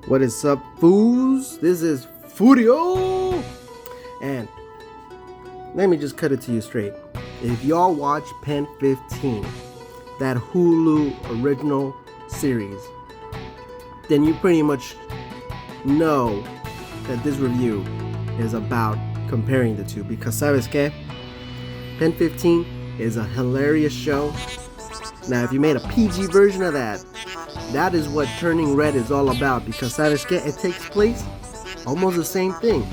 What is up, foos? This is Furio! And let me just cut it to you straight. If y'all watch pen15, that Hulu original series, then you pretty much know that this review is about comparing the two. Because, ¿sabes qué? pen15 is a hilarious show. Now, if you made a PG version of that, that is what Turning Red is all about, because ¿sabes qué? It takes place almost the same thing.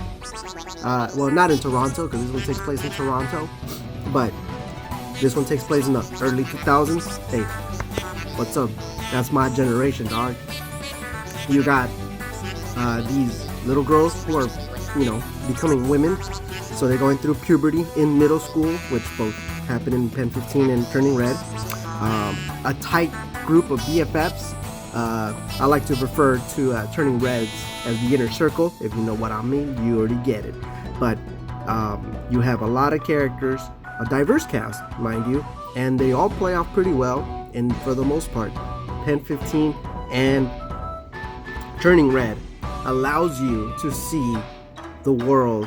Well, not in Toronto, because this one takes place in Toronto, but this one takes place in the early 2000s. Hey, what's up? That's my generation, dog. You got these little girls who are, becoming women, so they're going through puberty in middle school, which both happen in pen15 and Turning Red. A tight group of BFFs. I like to refer to Turning Reds as the inner circle. If you know what I mean, you already get it. But you have a lot of characters, a diverse cast, mind you, and they all play off pretty well. And for the most part, pen15 and Turning Red allows you to see the world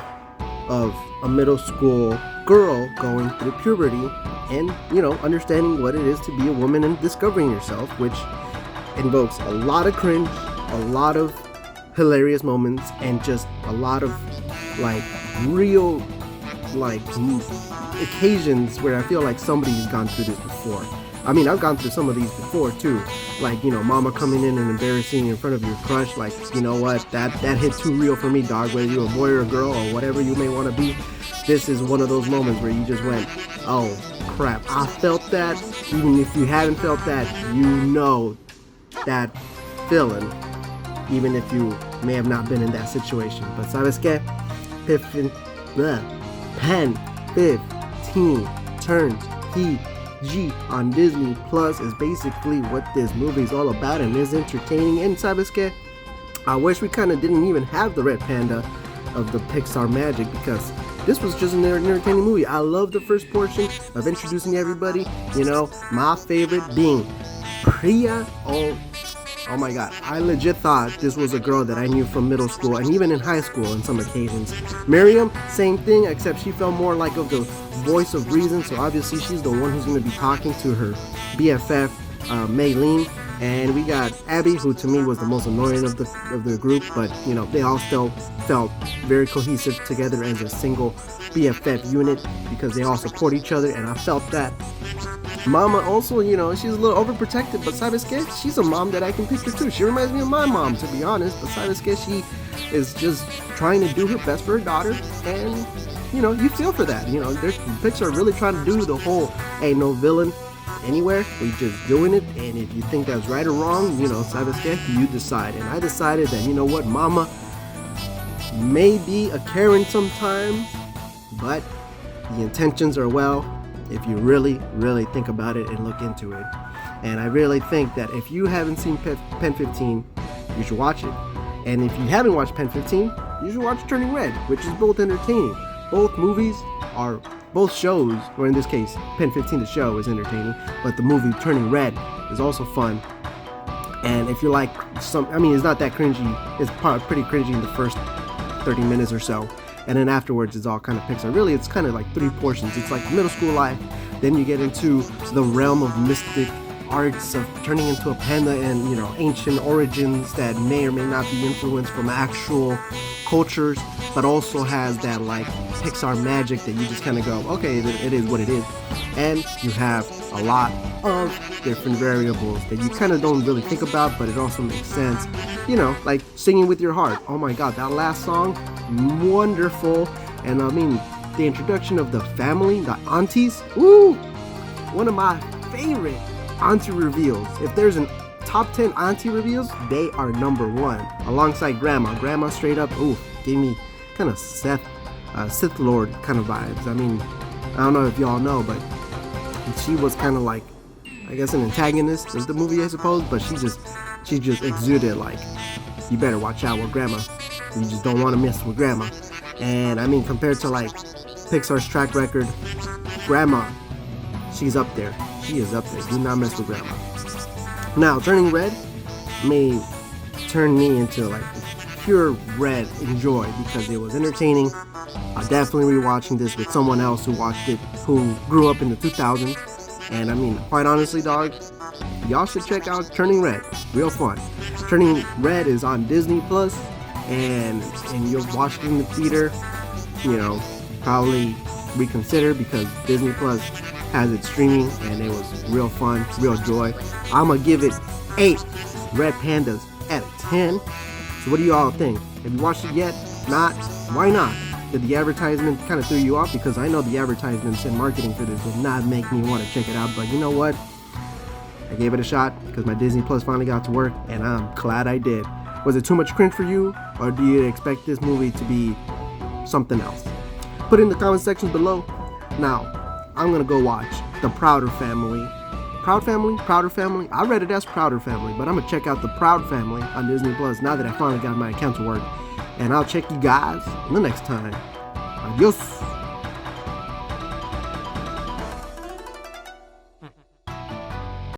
of a middle school girl going through puberty and, understanding what it is to be a woman and discovering yourself, which invokes a lot of cringe, a lot of hilarious moments, and just a lot of real occasions where I feel like somebody's gone through this before. I mean, I've gone through some of these before too, mama coming in and embarrassing you in front of your crush, you know what, that hit too real for me, dog. Whether you're a boy or a girl or whatever you may want to be, this is one of those moments where you just went, oh crap, I felt that. Even if you haven't felt that, you know that feeling, even if you may have not been in that situation. But ¿sabes qué? pen15 turns PG on Disney Plus is basically what this movie is all about, and is entertaining. And ¿sabes qué? I wish we kind of didn't even have the red panda of the Pixar magic, because this was just an entertaining movie. I love the first portion of introducing everybody. My favorite being Priya. Oh my god, I legit thought this was a girl that I knew from middle school and even in high school on some occasions. Miriam, same thing, except she felt more like of the voice of reason, so obviously she's the one who's going to be talking to her BFF, Maylene. And we got Abby, who to me was the most annoying of the group, but they all still felt very cohesive together as a single BFF unit, because they all support each other, and I felt that. Mama also, she's a little overprotective, but ¿sabes qué? She's a mom that I can picture too. She reminds me of my mom, to be honest, but ¿sabes qué? She is just trying to do her best for her daughter, and you feel for that. Pixar really trying to do the whole, ain't no villain anywhere, we just doing it, and if you think that's right or wrong, ¿sabes qué? You decide. And I decided that, mama may be a Karen sometimes, but the intentions are well, if you really, really think about it and look into it. And I really think that if you haven't seen pen15, you should watch it. And if you haven't watched pen15, you should watch Turning Red, which is both entertaining. Both shows, or in this case, pen15 the show is entertaining, but the movie Turning Red is also fun. And if you like it's not that cringy. It's pretty cringy in the first 30 minutes or so. And then afterwards, it's all kind of Pixar. Really, it's kind of like three portions. It's like middle school life. Then you get into the realm of mystic arts of turning into a panda and, ancient origins that may or may not be influenced from actual cultures, but also has that Pixar magic that you just kind of go, okay, it is what it is. And you have a lot of different variables that you kind of don't really think about, but it also makes sense. Like Singing with Your Heart. Oh my god, that last song, wonderful. And the introduction of the family, the aunties, woo! One of my favorite auntie reveals. If there's an top 10 auntie reveals, they are number one, alongside grandma. Grandma straight up, gave me kind of Sith Lord kind of vibes. I don't know if y'all know, but she was kind of like, I guess, an antagonist of the movie, I suppose, but she just exuded you better watch out with grandma. You just don't want to mess with grandma. And compared to Pixar's track record, grandma, she's up there. She is up there. Do not mess with grandma. Now, Turning Red may turned me into like pure Red enjoy because it was entertaining. I'm definitely rewatching this with someone else who watched it, who grew up in the 2000s. And I mean, quite honestly, dog, y'all should check out Turning Red. Real fun. Turning Red is on Disney Plus, and you'll watch it in the theater. You know, probably reconsider because Disney Plus has it streaming, and it was real fun, real joy. I'm gonna give it 8 red pandas out of 10. So what do you all think? Have you watched it yet? Not? Why not? Did the advertisement kind of throw you off? Because I know the advertisements and marketing for this did not make me want to check it out, but you know what? I gave it a shot because my Disney Plus finally got to work, and I'm glad I did. Was it too much cringe for you, or do you expect this movie to be something else? Put it in the comment section below. Now, I'm gonna go watch The Prouder Family. Prouder Family? I read it as Prouder Family, but I'm gonna check out The Proud Family on Disney Plus now that I finally got my account to work. And I'll check you guys the next time. Adios.